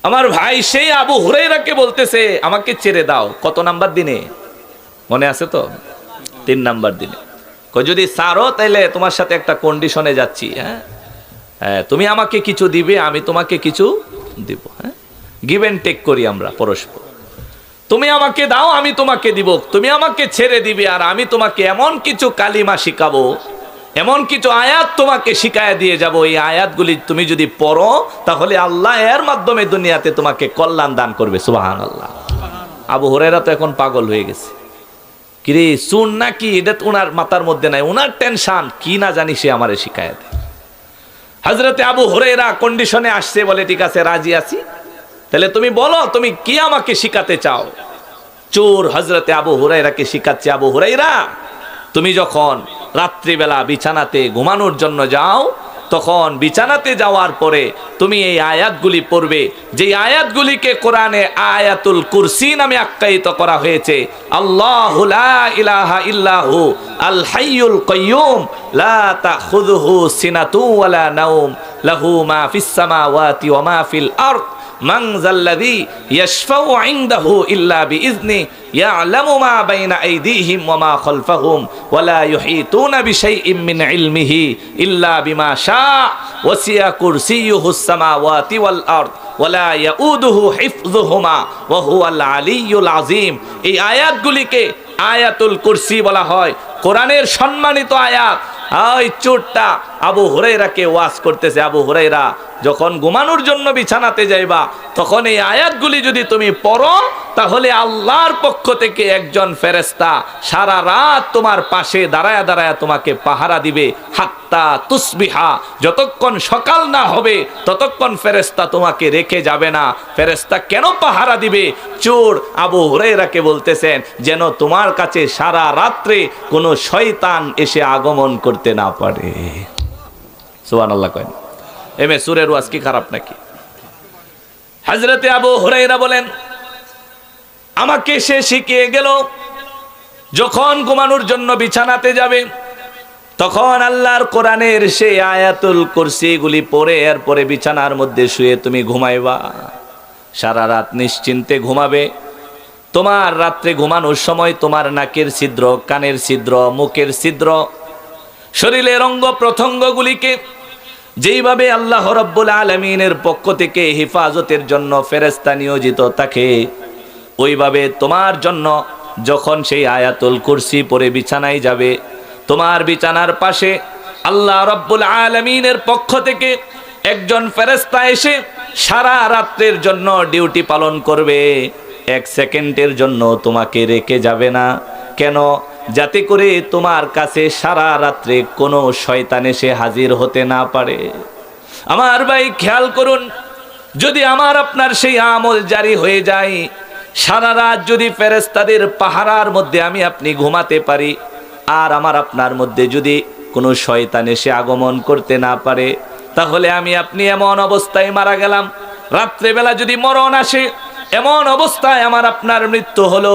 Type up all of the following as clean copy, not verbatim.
আমার ভাই সেই আবু হুরায়রাকে বলতেছে আমাকে ছেড়ে দাও। কত নাম্বার দিনে মনে আছে তো? 3 নাম্বার দিনে। যদি ছাড়ো তাইলে তোমার সাথে একটা কন্ডিশনে যাচ্ছি। হ্যাঁ, তুমি আমাকে কিছু দিবে, আমি তোমাকে কিছু দিব। হ্যাঁ, গিভ এন্ড টেক করি আমরা পরস্পর। তুমি আমাকে দাও, আমি তোমাকে দিব। তুমি আমাকে ছেড়ে দিবে আর আমি তোমাকে এমন কিছু কালিমা শিখাবো, এমন কিছু আয়াত তোমাকে শিখায় দিয়ে যাব। এই আয়াতগুলি তুমি যদি পড়ো তাহলে আল্লাহ এর মাধ্যমে দুনিয়াতে তোমাকে কল্যাণ দান করবে। সুবহানাল্লাহ। আবু হুরায়রা তো এখন পাগল হয়ে গেছে। কিরে শুন নাকি, এটা তো ওনার মাথার মধ্যে নাই, ওনার টেনশন কি না জানি সে আমারে শিখায় দেয়। হযরতে আবু হুরায়রা কন্ডিশনে আসছে, বলে ঠিক আছে রাজি আছি, তাহলে তুমি বলো তুমি কি আমাকে শিখাতে চাও। চোর হযরতে আবু হুরায়রাকে শিখাচ্ছে, আবু হুরায়রা তুমি যখন রাত্রিবেলা বিছানাতে ঘুমানোর জন্য যাও, তখন বিছানাতে যাওয়ার পরে তুমি এই আয়াতগুলি পড়বে, যে আয়াতগুলিকে কোরআনে আয়াতুল কুরসি নামে আখ্যায়িত করা হয়েছে। আল্লাহু লা ইলাহা ইল্লাহু আল হাইয়ুল কাইয়্যুম লা তাখুযুহু সিনাতু ওয়ালা নাওম লাহু মা ফিস সামাওয়াতি ওয়া মা ফিল আরদ মান যাল্লাযী ইয়াশফাউ ইনদাহু ইল্লা বিইজনি ইয়ালামু মা বাইনা আইদিহিম ওয়া মা খালফাহুম ওয়া লা ইউহিতুনা বিশাইইন মিন ইলমিহি ইল্লা বিমা শাআ ওয়াসিয়া কুরসিয়্যুহুস সামাওয়াতি ওয়াল আরদ ওয়া লা ইয়াউদুহু হিফযুহুমা ওয়া হুয়াল আলিয়্যুল আযীম। এই আয়াতগুলিকে আয়াতুল কুরসি বলা হয়, কোরআনের সম্মানিত আয়াত। ওই চোরটা আবু হুরায়রাকে ওয়াজ করতেছে, আবু হুরায়রা যখন ঘুমানোর জন্য বিছানাতে যাইবা তখন এই আয়াতগুলি যদি তুমি পড়ো তাহলে আল্লাহর পক্ষ থেকে একজন ফেরেশতা সারা রাত তোমার পাশে দাঁড়ায়া দাঁড়ায়া তোমাকে পাহারা দিবে হাত্তা তুসবিহা, যতক্ষণ সকাল না হবে ততক্ষণ ফেরেশতা তোমাকে রেখে যাবে না। ফেরেশতা কেন পাহারা দিবে? চোর আবু হুরায়রাকে বলতেছেন যেন তোমার কাছে সারা রাত্রে কোনো শয়তান এসে আগমন করতে না পারে। সুবহানাল্লাহ। কয় এমে সুরের ওয়াজ কি খারাপ নাকি? হযরতে আবু হুরায়রা বলেন আমাকে সে শিখিয়ে গেল যখন ঘুমানোর জন্য বিছানাতে যাবে তখন আল্লাহর কোরআনের সেই আয়াতুল কুরসি গুলি পড়ে এরপরে বিছানার মধ্যে শুয়ে তুমি ঘুমাইবা, সারা রাত নিশ্চিন্তে ঘুমাবে। তোমার রাত্রে ঘুমানোর সময় তোমার নাকের ছিদ্র, কানের ছিদ্র, মুখের ছিদ্র, শরীরের অঙ্গ প্রত্যঙ্গগুলিকে যেইভাবে আল্লাহ রাব্বুল আলামিনের পক্ষ থেকে হেফাজতের জন্য ফেরেশতা নিয়োজিত থাকে, ওইভাবে তোমার জন্য যখন সেই আয়াতুল কুরসি পড়ে বিছানায় যাবে, তোমার বিছানার পাশে আল্লাহ রাব্বুল আলামিনের পক্ষ থেকে একজন ফেরেশতা এসে সারা রাত্রের জন্য ডিউটি পালন করবে। 1 সেকেন্ডের জন্য তোমাকে রেখে যাবে না। কেন? যাতে করে তোমার কাছে সারা রাত্রে কোনো শয়তান এসে হাজির হতে না পারে। আমার ভাই খেয়াল করুন, যদি আমার আপনার সেই আমল জারি হয়ে যায়, সারা রাত যদি ফেরেশতাদের পাহারার মধ্যে আমি আপনি ঘুমাতে পারি, আর আমার আপনার মধ্যে যদি কোনো শয়তান এসে আগমন করতে না পারে, তাহলে আমি আপনি এমন অবস্থায় মারা গেলাম। রাত্রেবেলা যদি মরণ আসে, এমন অবস্থায় আমার আপনার মৃত্যু হলো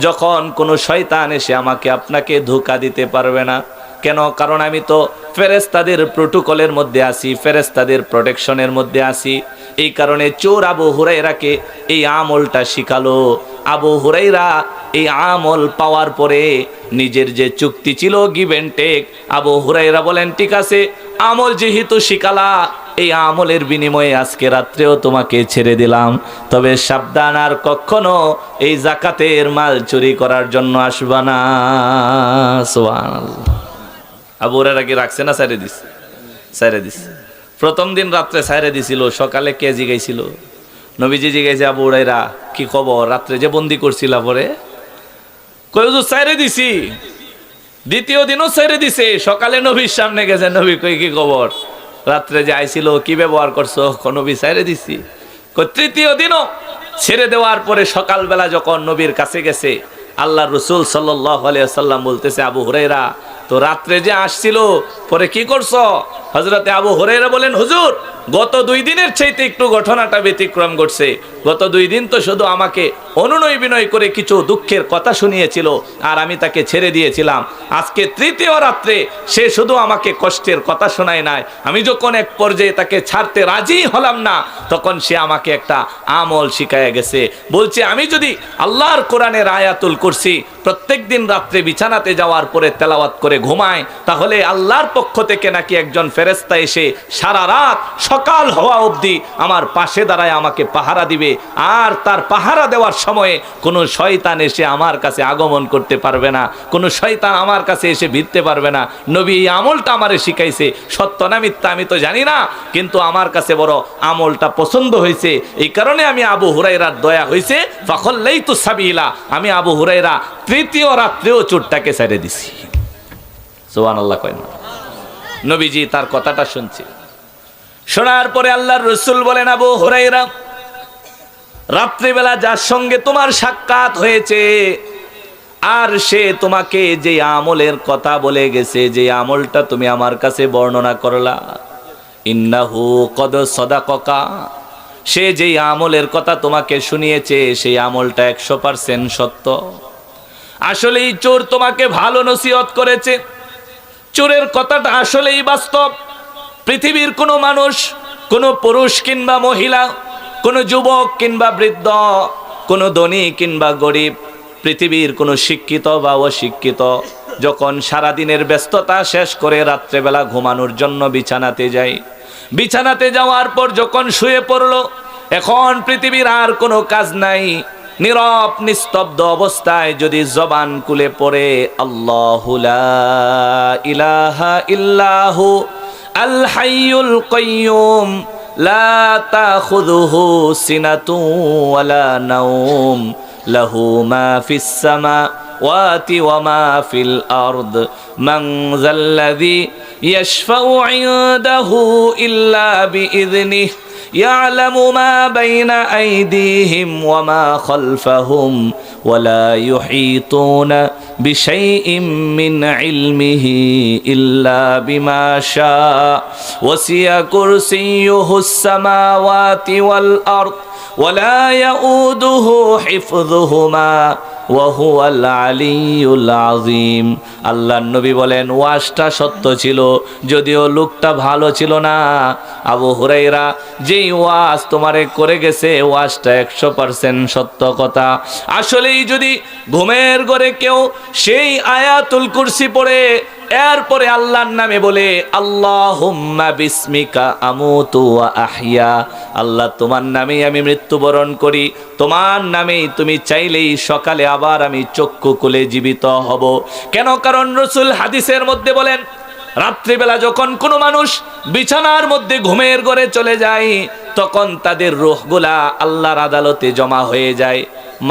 যখন কোনো শয়তান এসে আমাকে আপনাকে ধোঁকা দিতে পারবে না। কেন? কারণ আমি তো ফেরেশতাদের প্রোটোকলের মধ্যে আছি, ফেরেশতাদের প্রোটেকশনের মধ্যে আছি। এই কারণে চোর আবু হুরায়রাকে এই আমলটা শিখালো। আবু হুরায়রা এই আমল পাওয়ার পরে নিজের যে চুক্তি ছিল give and take, Abu Hurairah বলেন ঠিক আছে, আমল যেহেতু শিখালা, এই আমলের বিনিময়ে আজকে রাত্রেও তোমাকে ছেড়ে দিলাম, তবে সাবধান, আর কখনো এই যাকাতের মাল চুরি করার জন্য আসবা না। সুবহানাল্লাহ। আবু হুরায়রা কি রাখছে না ছেড়ে দিছে? ছেড়ে দিছে। প্রথম দিন রাত্রে ছেড়ে দিছিল, সকালে কে জিগাইছিল? নবীজি জিগাইছে আবু হুরায়রা কি খবর, রাত্রে যে বন্দি করছিল পরে? কই হুজুর ছেড়ে দিছি। দ্বিতীয় দিনও ছেড়ে দিছে, সকালে নবীর সামনে গেছে, নবী কই কি খবর, রাত্রে যে আইছিল কি ব্যবহার করছো? নবী ছেড়ে দিছি। তৃতীয় দিনও ছেড়ে দেওয়ার পরে সকালবেলা যখন নবীর কাছে গেছে, আল্লাহ রসুল সাল্লাল্লাহু আলাইহি ওয়াসাল্লাম বলতেছে আবু হুরায়রা তো রাত্রে যে আসছিল পরে কি করছো? হযরতে আবু হুরায়রা বলেন, হুজুর গত 2 দিনের চাইতে একটু ঘটনাটা ব্যতিক্রম ঘটছে। গত 2 দিন তো শুধু আমাকে অনুনয় বিনয় করে কিছু দুঃখের কথা শুনিয়েছিল আর আমি তাকে ছেড়ে দিয়েছিলাম। আজকে তৃতীয় রাত্রে সে শুধু আমাকে কষ্টের কথা শোনায় নাই, আমি যখন এক পর্যায়ে তাকে ছাড়তে রাজি হলাম না, তখন সে আমাকে একটা আমল শিখায় গেছে। বলছে আমি যদি আল্লাহর কোরআনের আয়াতুল কুরসি প্রত্যেক দিন রাত্রে বিছানাতে যাওয়ার পরে তেলাওয়াত করে ঘুমায়, তাহলে আল্লাহর পক্ষ থেকে নাকি একজন ফেরেশতা এসে সারা রাত সকাল হওয়া অবধি আমার পাশে দাঁড়ায় আমাকে পাহারা দিবে, আর তার পাহারা দেওয়ার সময়ে কোনো শয়তান এসে আমার কাছে আগমন করতে পারবে না, কোনো শয়তান আমার কাছে এসে ভিড়তে পারবে না। নবী এই আমলটা আমারে শিখাইছে, সত্য না মিথ্যা আমি তো জানি না, কিন্তু আমার কাছে বড় আমলটা পছন্দ হয়েছে, এই কারণে আমি আবু হুরায়রার দয়া হয়েছে, ফাখাল্লাইতু সাবিলা, আমি আবু হুরায়রা তৃতীয় রাত্রেও চোরটাকে ছেড়ে দিছি। সুবহানাল্লাহ কয় না? নবীজি তার কথাটা শুনছে। শোনার পরে আল্লাহর রাসূল বলেন, আবু হুরায়রা, রাত্রিবেলা যার সঙ্গে তোমার সাক্ষাৎ হয়েছে আর সে তোমাকে যে আমলের কথা বলে গেছে, যে আমলটা তুমি আমার কাছে বর্ণনা করলা, ইন্নাহু কদ সাদাকাকা, সে যেই আমলের কথা তোমাকে শুনিয়েছে সেই আমলটা 100% সত্য। আসলেই চোর তোমাকে ভালো নসিহত করেছে, চোরের কথাটা আসলেই বাস্তব। পৃথিবীর কোনো মানুষ, কোনো পুরুষ কিংবা মহিলা, কোনো যুবক কিংবা বৃদ্ধ, কোনো ধনী কিংবা গরিব, পৃথিবীর কোনো শিক্ষিত বা অশিক্ষিত, যখন সারাদিনের ব্যস্ততা শেষ করে রাত্রেবেলা ঘুমানোর জন্য বিছানাতে যায়, বিছানাতে যাওয়ার পর যখন শুয়ে পড়লো, এখন পৃথিবীর আর কোনো কাজ নাই, নীরব নিস্তব্ধ অবস্থায় যদি জবান খুলে পড়ে আল্লাহু লা ইলাহা ইল্লাহু আল হাইয়ুল কাইয়্যুম লা তাখুযুহু সিনাতুন ওয়ালা নাওম লাহু মা ফিস সামাওয়াতি ওয়া মা ফিল আরদ মান যাল্লাযী ইয়াশফাউ ইনদাহু ইল্লা বিইযনিহি يعلم ما بين أيديهم وما خلفهم ولا يحيطون بشيء من علمه إلا بما شاء وسع كرسيه السماوات والأرض ولا يؤوده حفظهما وهو العلي العظيم। আল্লাহর নবী বলেন, ওয়াজটা সত্য ছিল, যদিও লোকটা ভালো ছিল না। আবু হুরায়রা, যেই ওয়াজ তোমারে করে গেছে ওয়াজটা 100% সত্য কথা। আসলেই যদি ঘুমের ঘরে কেউ সেই আয়াতুল কুরসি পড়ে এরপরে আল্লাহর নামে বলে আল্লাহুম্মা বিসমিকা আমুতু ওয়া আহইয়া, আল্লাহ তোমার নামেই আমি মৃত্যুবরণ করি, তোমার নামেই তুমি চাইলেই সকালে আবার আমি চক্ষু খুলে জীবিত হব। কেন? কারণ রাসূল হাদিসের মধ্যে বলেন, রাত্রিবেলা যখন কোনো মানুষ বিছানার মধ্যে ঘুমের ঘরে চলে যায়, তখন তাদের রূহগুলা আল্লাহর আদালতে জমা হয়ে যায়।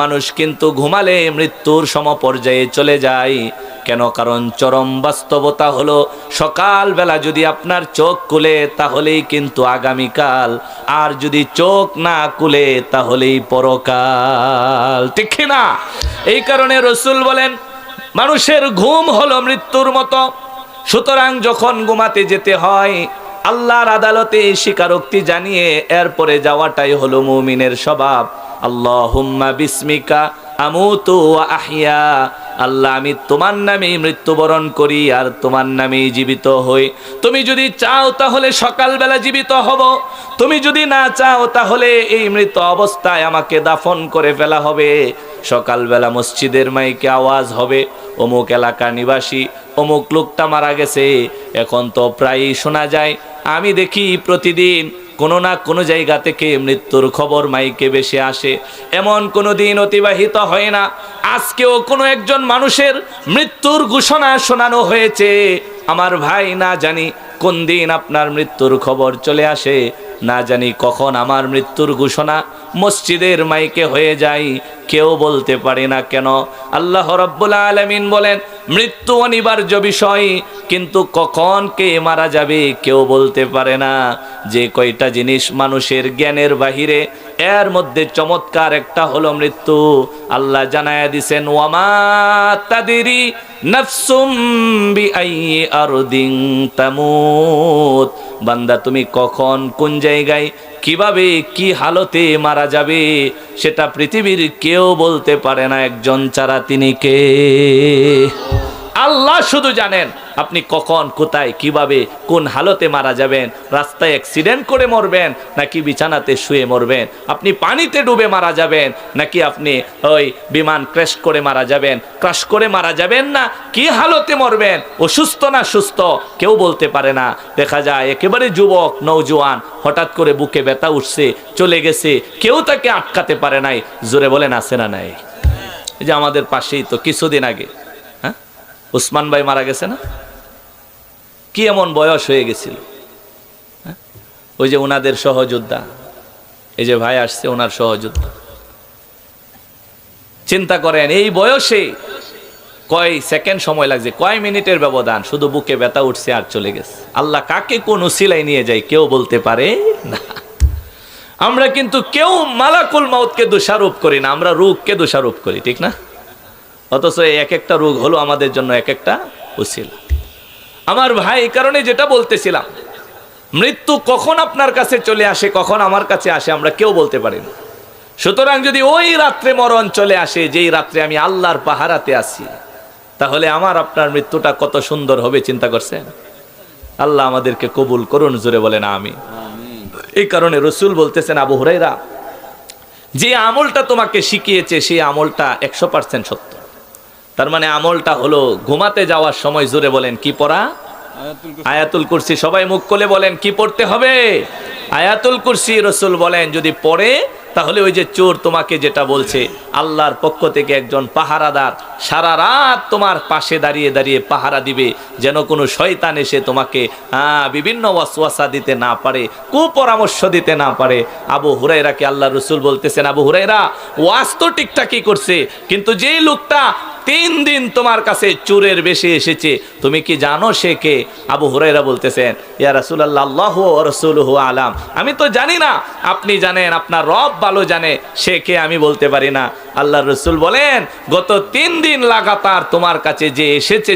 মানুষ কিন্তু ঘুমালে মৃত্যুর সমপর্যায়ে চলে যায়। কেন? কারণ চরম বাস্তবতা হলো সকালবেলা যদি আপনার চোখ খুলে তাহলেই কিন্তু আগামীকাল, আর যদি চোখ না খুলে তাহলেই পরকাল, ঠিক না? এই কারণে রাসূল বলেন, মানুষের ঘুম হলো মৃত্যুর মতো। সুতরাং যখন ঘুমাতে যেতে হয় আল্লাহর আদালতে স্বীকারোক্তি জানিয়ে এরপরে যাওয়াটাই হলো মুমিনের স্বভাব। আল্লাহুম্মা বিসমিকা আমুতু ওয়া আহইয়া, আল্লাহ আমি তোমার নামেই মৃত্যুবরণ করি আর তোমার নামেই জীবিত হই। তুমি যদি চাও তাহলে সকালবেলা জীবিত হব, তুমি যদি না চাও তাহলে এই মৃত অবস্থায় আমাকে দাফন করে ফেলা হবে। সকালবেলা মসজিদের মাইকে আওয়াজ হবে, অমুক এলাকার নিবাসী অমুক লোকটা মারা গেছে। এখন তো প্রায়ই শোনা যায়, আমি দেখি প্রতিদিন কোনো না কোনো জায়গা থেকে মৃত্যুর খবর মাইকে বেশি আসে। এমন কোনো দিন অতিবাহিত হয় না আজকেও কোনো একজন মানুষের মৃত্যুর ঘোষণা শোনানো হয়েছে। আমার ভাই, না জানি কোন দিন আপনার মৃত্যুর খবর চলে আসে, না জানি কখন আমার মৃত্যুর ঘোষণা মসজিদের মাইকে হয়ে যায়, কেউ বলতে পারে না কেন। আল্লাহ রাব্বুল আলামিন বলেন, মৃত্যু অনিবার্য বিষয়, কিন্তু কখন কে মারা যাবে কেউ বলতে পারে না। যে কয়টা জিনিস মানুষের জ্ঞানের বাহিরে, এর মধ্যে চমৎকার একটা হলো মৃত্যু। আল্লাহ জানায়া দিছেন, ওয়ামা তাদরি নাফসুম বিআইয়ি আরদিন তামুত, বান্দা তুমি কখন কোন জায়গায় কিভাবে কি হালতে মারা যাবে সেটা পৃথিবীর কেউ বলতে পারে না, একজন ছাড়া, তিনি কে? আল্লাহ শুধু জানেন আপনি কখন কোথায় কিভাবে কোন হালতে মারা যাবেন। রাস্তায় অ্যাক্সিডেন্ট করে মরবেন নাকি বিছানাতে শুয়ে মরবেন, আপনি পানিতে ডুবে মারা যাবেন নাকি আপনি ওই বিমান ক্র্যাশ করে মারা যাবেন, ক্র্যাশ করে মারা যাবেন, না কি হালতে মরবেন, অসুস্থ না সুস্থ কেউ বলতে পারে না। দেখা যায় একেবারে যুবক নওজোয়ান হঠাৎ করে বুকে ব্যথা উঠছে, চলে গেছে, কেউ তাকে আটকাতে পারে নাই। জোরে বলেন আছে না নাই? এই যে আমাদের পাশেই তো কিছুদিন আগে উসমান ভাই মারা গেছে না? কি এমন বয়স হয়ে গেছিল? ওই যে ওনাদের সহযোদ্ধা, এই যে ভাই আসছে ওনার সহযোদ্ধা, চিন্তা করেন এই বয়সে কয় সেকেন্ড সময় লাগছে, কয় মিনিটের ব্যবধান, শুধু বুকে ব্যথা উঠছে আর চলে গেছে। আল্লাহ কাকে কোন উসিলায় নিয়ে যায় কেউ বলতে পারে না। আমরা কিন্তু কেউ মালাকুল মাউতকে দোষারোপ করি না, আমরা রোগকে দোষারোপ করি, ঠিক না? অথচ এক একটা রোগ হলো আমাদের জন্য এক একটা উসিলা। আমার ভাই এই কারণে যেটা বলতেছিলাম, মৃত্যু কখন আপনার কাছে চলে আসে কখন আমার কাছে আসে আমরা কেউ বলতে পারি না। সুতরাং যদি ওই রাত্রে মরণ চলে আসে যেই রাত্রে আমি আল্লাহর পাহারাতে আছি, তাহলে আমার আপনার মৃত্যুটা কত সুন্দর হবে চিন্তা করছেন? আল্লাহ আমাদেরকে কবুল করুন, জোরে বলেন আমিন। এই কারণে রসুল বলতেছেন, আবু হুরায়রা যে আমলটা তোমাকে শিখিয়েছে সেই আমলটা 100% সত্য। তার মানে আমলটা হলো ঘুমাতে যাওয়ার সময়, জোরে বলেন কি পড়া? আয়াতুল কুরসি। সবাই মুখ খুলে বলেন কি পড়তে হবে? আয়াতুল কুরসি। রসুল বলেন যদি পড়ে তাহলে ওই যে চোর তোমাকে যেটা বলছে, আল্লাহর পক্ষ থেকে একজন পাহারাদার সারা রাত তোমার পাশে দাঁড়িয়ে দাঁড়িয়ে পাহারা দিবে, যেন কোনো শয়তান এসে তোমাকে বিভিন্ন ওয়াসওয়াসা দিতে না পারে, কুপরামর্শ দিতে না পারে। আবু হুরায়রাকে আল্লাহ রসুল বলতেছেন, আবু হুরায়রা ওয়াজ তো ঠিকঠাকই করছে, কিন্তু যেই লোকটা 3 দিন তোমার কাছে চোরের বেশে এসেছে তুমি কি জানো সে কে? আবু হুরায়রা বলতেছেন, ইয়া রাসূলুল্লাহ আল্লাহু ওয়া রাসূলুহু আলাম, আমি তো জানি না, আপনি জানেন, আপনার রব ভালো জানে, সে কে আমি বলতে পারি না। আল্লাহর রাসূল বলেন গত 3 দিন লাগাতার তোমার কাছে যে এসেছে